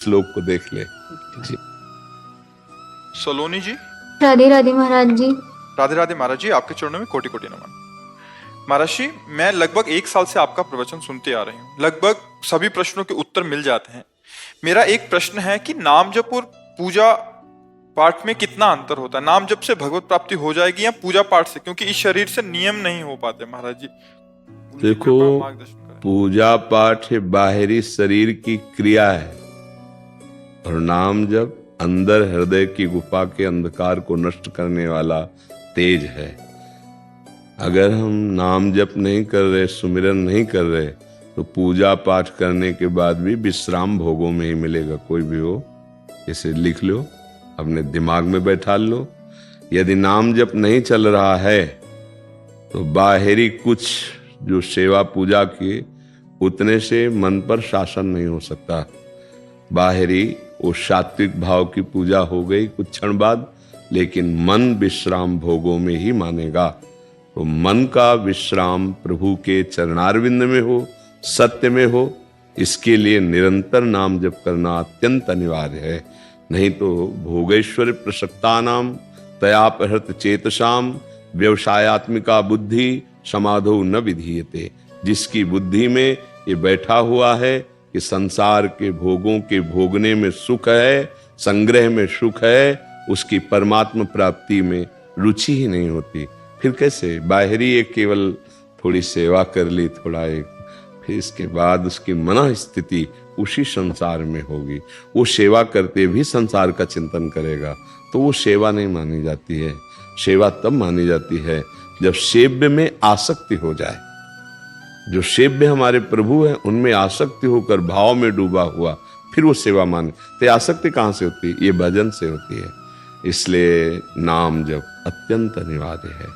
श्लोक को देख ले जी। सलोनी जी। राधे राधे महाराज जी। राधे राधे महाराज जी, आपके चरणों में कोटि कोटि नमन। महाराज जी, मैं लगभग 1 साल से आपका प्रवचन सुनते आ रही हूँ। लगभग सभी प्रश्नों के उत्तर मिल जाते हैं। मेरा एक प्रश्न है कि नाम जप और पूजा पाठ में कितना अंतर होता है? नाम जप से भगवत प्राप्ति हो जाएगी या पूजा पाठ से? क्योंकि इस शरीर से नियम नहीं हो पाते महाराज जी। देखो, पूजा पाठ बाहरी शरीर की क्रिया है और नाम जप अंदर हृदय की गुफा के अंधकार को नष्ट करने वाला तेज है। अगर हम नाम जप नहीं कर रहे, सुमिरन नहीं कर रहे, तो पूजा पाठ करने के बाद भी विश्राम भोगों में ही मिलेगा। कोई भी हो, इसे लिख लो, अपने दिमाग में बैठा लो। यदि नाम जप नहीं चल रहा है तो बाहरी कुछ जो सेवा पूजा की, उतने से मन पर शासन नहीं हो सकता। बाहरी वो सात्विक भाव की पूजा हो गई कुछ क्षण बाद, लेकिन मन विश्राम भोगों में ही मानेगा। तो मन का विश्राम प्रभु के चरणारविंद में हो, सत्य में हो, इसके लिए निरंतर नाम जप करना अत्यंत अनिवार्य है। नहीं तो भोगेश्वर प्रसक्तानाम तयापहृत चेतसाम व्यवसायत्मिका बुद्धि समाधो न विधीयते। जिसकी बुद्धि में ये बैठा हुआ है कि संसार के भोगों के भोगने में सुख है, संग्रह में सुख है, उसकी परमात्मा प्राप्ति में रुचि ही नहीं होती। फिर कैसे? बाहरी एक केवल थोड़ी सेवा कर ली, थोड़ा एक, फिर इसके बाद उसकी मन स्थिति उसी संसार में होगी। वो सेवा करते भी संसार का चिंतन करेगा तो वो सेवा नहीं मानी जाती है। सेवा तब मानी जाती है जब सेव्य में आसक्ति हो जाए। जो सेव्य हमारे प्रभु हैं उनमें आसक्ति होकर भाव में डूबा हुआ, फिर वो सेवा माने। तो आसक्ति कहाँ से होती है? ये भजन से होती है। इसलिए नाम जप अत्यंत अनिवार्य है।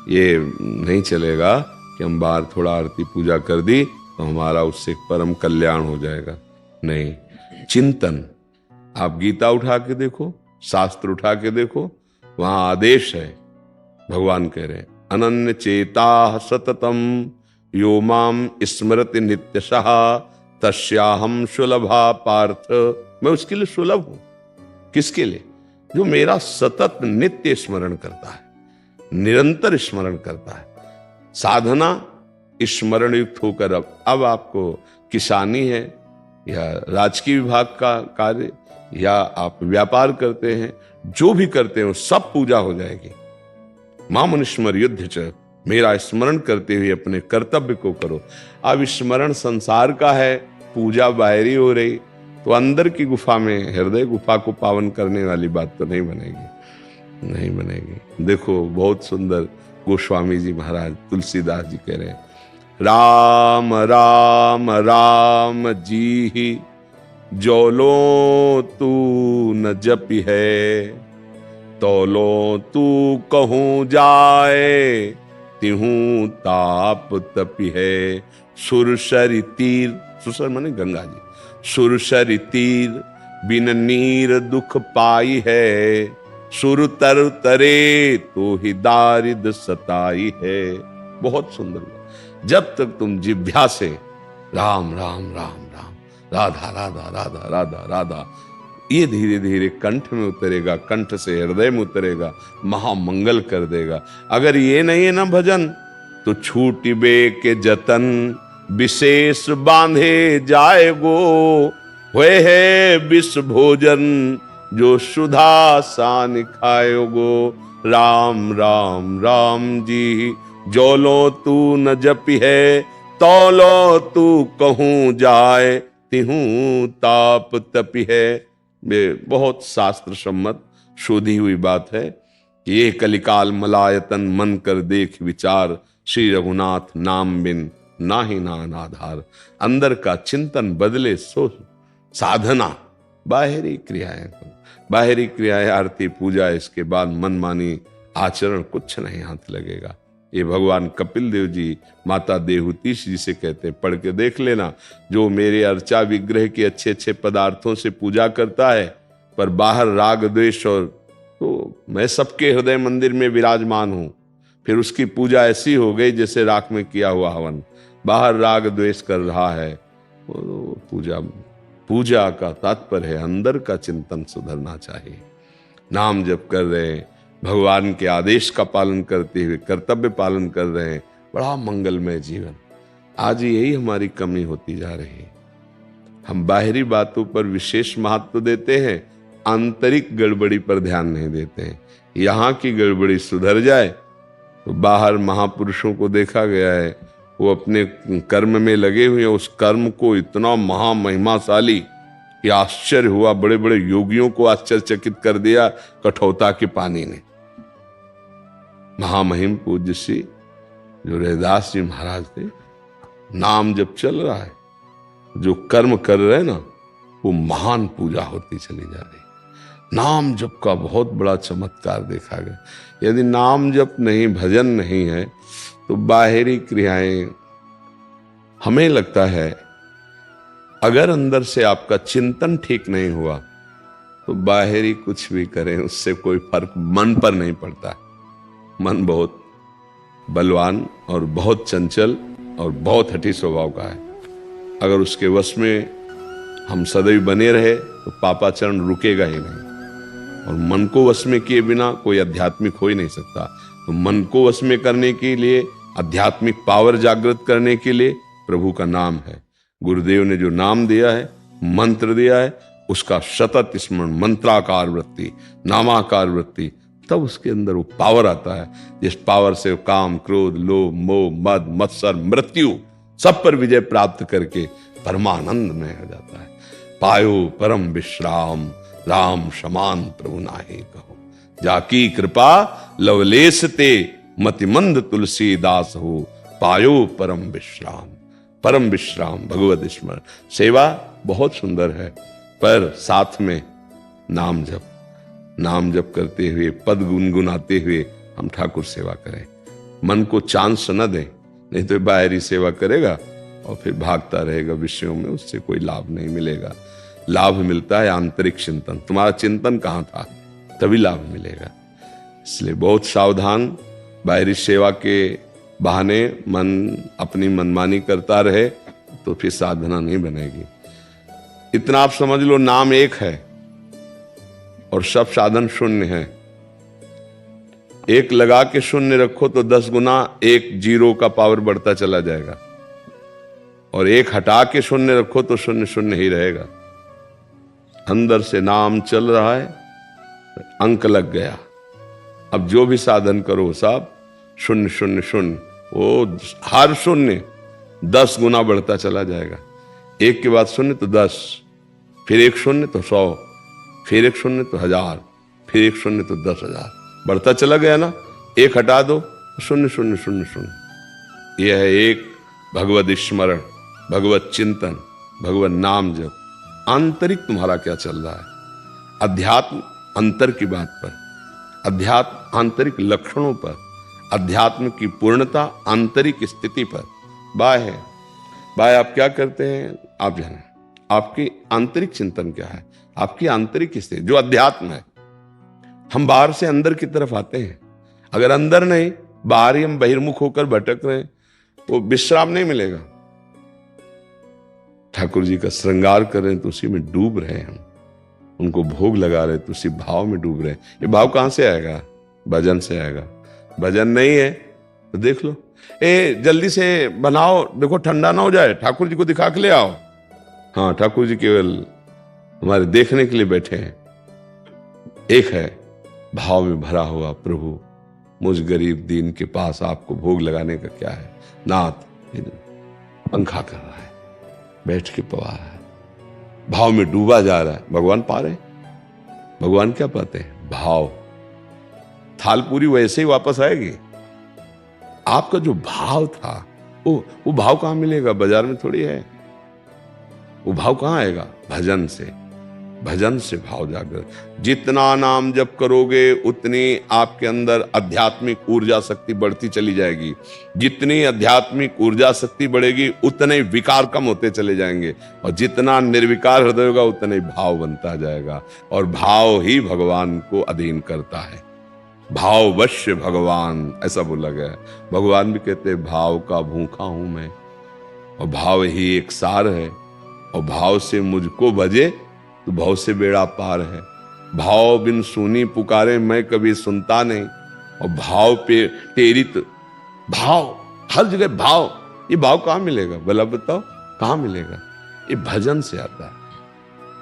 ये नहीं चलेगा कि हम बाहर थोड़ा आरती पूजा कर दी तो हमारा उससे परम कल्याण हो जाएगा। नहीं, चिंतन। आप गीता उठा के देखो, शास्त्र उठा के देखो, वहां आदेश है। भगवान कह रहे हैं अनन्य चेता सततम यो माम स्मरति नित्यशः तस्याहम सुलभा पार्थ। मैं उसके लिए सुलभ हूं। किसके लिए? जो मेरा सतत नित्य स्मरण करता है, निरंतर स्मरण करता है। साधना स्मरण युक्त होकर अब आपको किसानी है या राजकीय विभाग का कार्य या आप व्यापार करते हैं, जो भी करते हो सब पूजा हो जाएगी। मामुनिस्मर युद्ध च, मेरा स्मरण करते हुए अपने कर्तव्य को करो। अब स्मरण संसार का है, पूजा बाहरी हो रही, तो अंदर की गुफा में, हृदय गुफा को पावन करने वाली बात तो नहीं बनेगी, नहीं बनेगी। देखो, बहुत सुंदर गोस्वामी जी महाराज तुलसीदास जी कह रहे हैं, राम राम राम जी ही जोलो तू न जपि है, तोलो तू कहूँ जाए, तिहूँ ताप तपि है। सुरसरि तीर, सुरसर माने गंगा जी, सुरसरि तीर बिन नीर दुख पाई है, सुर तर तरे तो ही दारिद सताई है। बहुत सुंदर। जब तक तुम जिह्वा से राम राम राम राम, राधा राधा राधा राधा राधा, ये धीरे धीरे कंठ में उतरेगा, कंठ से हृदय में उतरेगा, महामंगल कर देगा। अगर ये नहीं है ना भजन, तो छूटिबे के जतन विशेष बांधे जाएगो, हुए है विष भोजन जो सुधा सान खाएगो। राम राम राम जी जोलो तू न जपि है, तौलो तू कहूँ जाए, तिहूँ ताप तपि है। बहुत शास्त्र सम्मत शोधी हुई बात है कि ये कलिकाल मलायतन मन कर देख विचार, श्री रघुनाथ नाम बिन नाही नान आधार। अंदर का चिंतन बदले सो साधना। बाहरी क्रियाएं, बाहरी क्रियाएं आरती पूजा, इसके बाद मनमानी आचरण कुछ नहीं हाथ लगेगा। ये भगवान कपिल देव जी माता देहुतीश जी से कहते हैं, पढ़ के देख लेना। जो मेरे अर्चा विग्रह के अच्छे अच्छे पदार्थों से पूजा करता है पर बाहर राग द्वेष, और तो मैं सबके हृदय मंदिर में विराजमान हूं, फिर उसकी पूजा ऐसी हो गई जैसे राख में किया हुआ हवन। बाहर राग द्वेष कर रहा है, वो पूजा पूजा का तात्पर्य है अंदर का चिंतन सुधरना चाहिए। नाम जप कर रहे हैं, भगवान के आदेश का पालन करते हुए कर्तव्य पालन कर रहे हैं, बड़ा मंगलमय जीवन। आज यही हमारी कमी होती जा रही है। हम बाहरी बातों पर विशेष महत्व देते हैं, आंतरिक गड़बड़ी पर ध्यान नहीं देते हैं। यहाँ की गड़बड़ी सुधर जाए तो बाहर महापुरुषों को देखा गया है, वो अपने कर्म में लगे हुए हैं, उस कर्म को इतना महामहिमाशाली कि आश्चर्य हुआ। बड़े बड़े योगियों को आश्चर्यचकित कर दिया कठोता के पानी ने। महामहिम पूज्य श्री जो रैदास जी महाराज थे, नाम जब चल रहा है, जो कर्म कर रहे हैं ना, वो महान पूजा होती चली जा रही। नाम जप का बहुत बड़ा चमत्कार देखा गया। यदि नाम जप नहीं, भजन नहीं है, तो बाहरी क्रियाएं, हमें लगता है अगर अंदर से आपका चिंतन ठीक नहीं हुआ तो बाहरी कुछ भी करें उससे कोई फर्क मन पर नहीं पड़ता। मन बहुत बलवान और बहुत चंचल और बहुत हठी स्वभाव का है। अगर उसके वश में हम सदैव बने रहे तो पापाचरण रुकेगा ही नहीं। और मन को वश में किए बिना कोई आध्यात्मिक हो ही नहीं सकता। तो मन को वश में करने के लिए, आध्यात्मिक पावर जागृत करने के लिए प्रभु का नाम है। गुरुदेव ने जो नाम दिया है, मंत्र दिया है, उसका सतत स्मरण, मंत्राकार वृत्ति, नामाकार वृत्ति, तब उसके अंदर वो पावर आता है जिस पावर से काम, क्रोध, लोभ, मोह, मद, मत्सर, मृत्यु सब पर विजय प्राप्त करके परमानंद में हो जाता है। पायो परम विश्राम, राम समान प्रभु नाहि कहो, जाकी कृपा लवलेश ते मतिमंद तुलसीदास हो, पायो परम विश्राम। परम विश्राम भगवत स्मरण। सेवा बहुत सुंदर है, पर साथ में नाम जप, नाम जप करते हुए, पद गुनगुनाते हुए हम ठाकुर सेवा करें। मन को चांस न दें, नहीं तो बाहरी सेवा करेगा और फिर भागता रहेगा विषयों में, उससे कोई लाभ नहीं मिलेगा। लाभ मिलता है आंतरिक चिंतन। तुम्हारा चिंतन कहाँ था, तभी लाभ मिलेगा। इसलिए बहुत सावधान। बाहरी सेवा के बहाने मन अपनी मनमानी करता रहे तो फिर साधना नहीं बनेगी। इतना आप समझ लो, नाम एक है और सब साधन शून्य है। एक लगा के शून्य रखो तो 10 गुना एक जीरो का पावर बढ़ता चला जाएगा, और एक हटा के शून्य रखो तो शून्य शून्य ही रहेगा। अंदर से नाम चल रहा है, अंक लग गया। अब जो भी साधन करो सब शून्य शून्य शून्य, वो हर शून्य 10 गुना बढ़ता चला जाएगा। एक के बाद शून्य तो 10, फिर एक शून्य तो 100, फिर एक शून्य तो 1000, फिर एक शून्य तो 10,000, बढ़ता चला गया ना। एक हटा दो, शून्य शून्य शून्य शून्य। यह है एक भगवत स्मरण, भगवत चिंतन, भगवत नाम जप। आंतरिक तुम्हारा क्या चल रहा है? अध्यात्म अंतर की बात पर, अध्यात्म आंतरिक लक्षणों पर, अध्यात्म की पूर्णता आंतरिक स्थिति पर। बाय आप क्या करते हैं आप जाने। आपकी आंतरिक चिंतन क्या है, आपकी आंतरिक स्थिति जो अध्यात्म है। हम बाहर से अंदर की तरफ आते हैं, अगर अंदर नहीं, बाहर ही हम बहिर्मुख होकर भटक रहे हैं, वो विश्राम नहीं मिलेगा। ठाकुर जी का श्रृंगार कर रहे हैं तो उसी में डूब रहे हैं हम, उनको भोग लगा रहे हैं तो उसी भाव में डूब रहे हैं। ये भाव कहां से आएगा? भजन से आएगा। भजन नहीं है तो देख लो, जल्दी से बनाओ, देखो ठंडा ना हो जाए, ठाकुर जी को दिखा के ले आओ। हाँ, ठाकुर जी केवल हमारे देखने के लिए बैठे हैं। एक है भाव में भरा हुआ, प्रभु मुझ गरीब दीन के पास आपको भोग लगाने का क्या है। नाथ पंखा कर रहा है, बैठ के पवा रहा है, भाव में डूबा जा रहा है। भगवान पा रहे हैं। भगवान क्या पाते हैं? भाव। थाल पूरी वैसे ही वापस आएगी। आपका जो भाव था वो भाव कहां मिलेगा? बाजार में थोड़ी है। वो भाव कहां आएगा? भजन से। भजन से भाव जागृत। जितना नाम जप करोगे उतनी आपके अंदर आध्यात्मिक ऊर्जा शक्ति बढ़ती चली जाएगी। जितनी आध्यात्मिक ऊर्जा शक्ति बढ़ेगी उतने विकार कम होते चले जाएंगे, और जितना निर्विकार हृदय होगा उतना ही भाव बनता जाएगा। और भाव ही भगवान को अधीन करता है। भाव वश्य भगवान, ऐसा बोला गया है। भगवान भी कहते हैं भाव का भूखा हूं मैं, और भाव ही एक सार है। और भाव से मुझको भजे तो भाव से बेड़ा पार है। भाव बिन सुनी पुकारे मैं कभी सुनता नहीं, और भाव पे टेरित, भाव हर जगह भाव, ये भाव कहां मिलेगा भला बताओ, कहां मिलेगा? ये भजन से आता है।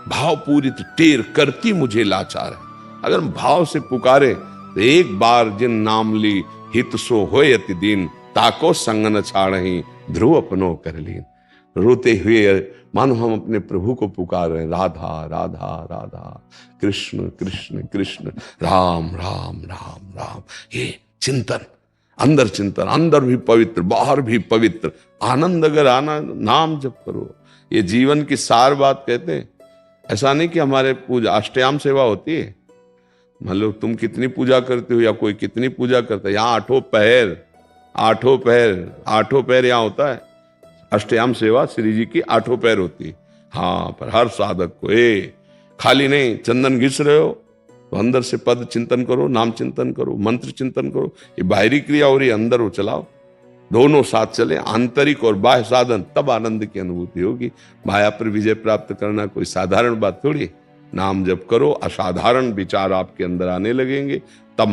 भाव पूरित टेर करती मुझे लाचार है। अगर हम भाव से पुकारे तो एक बार जिन नाम ली हित सो होय अति दीन, ताको संग न छाड़हि ध्रुव अपनो कर लीन। रोते हुए मानो हम अपने प्रभु को पुकार रहे हैं, राधा राधा राधा, कृष्ण कृष्ण कृष्ण, राम राम राम राम। ये चिंतन, अंदर चिंतन, अंदर भी पवित्र बाहर भी पवित्र, आनंद अगर आना नाम जप करो। ये जीवन की सार बात कहते हैं। ऐसा नहीं कि हमारे पूजा अष्टयाम सेवा होती है, मतलब तुम कितनी पूजा करते हो या कोई कितनी पूजा करता है, यहाँ आठों पैर यहाँ होता है। अष्टयाम सेवा श्री जी की आठों पैर होती है। हाँ, पर हर साधक को खाली नहीं, चंदन घिस रहे हो तो अंदर से पद चिंतन करो, नाम चिंतन करो, मंत्र चिंतन करो। ये बाहरी क्रिया हो रही है, अंदर वो चलाओ, दोनों साथ चले, आंतरिक और बाह्य साधन, तब आनंद की अनुभूति होगी। माया पर विजय प्राप्त करना कोई साधारण बात थोड़ी। नाम जप करो, असाधारण विचार आपके अंदर आने लगेंगे, तब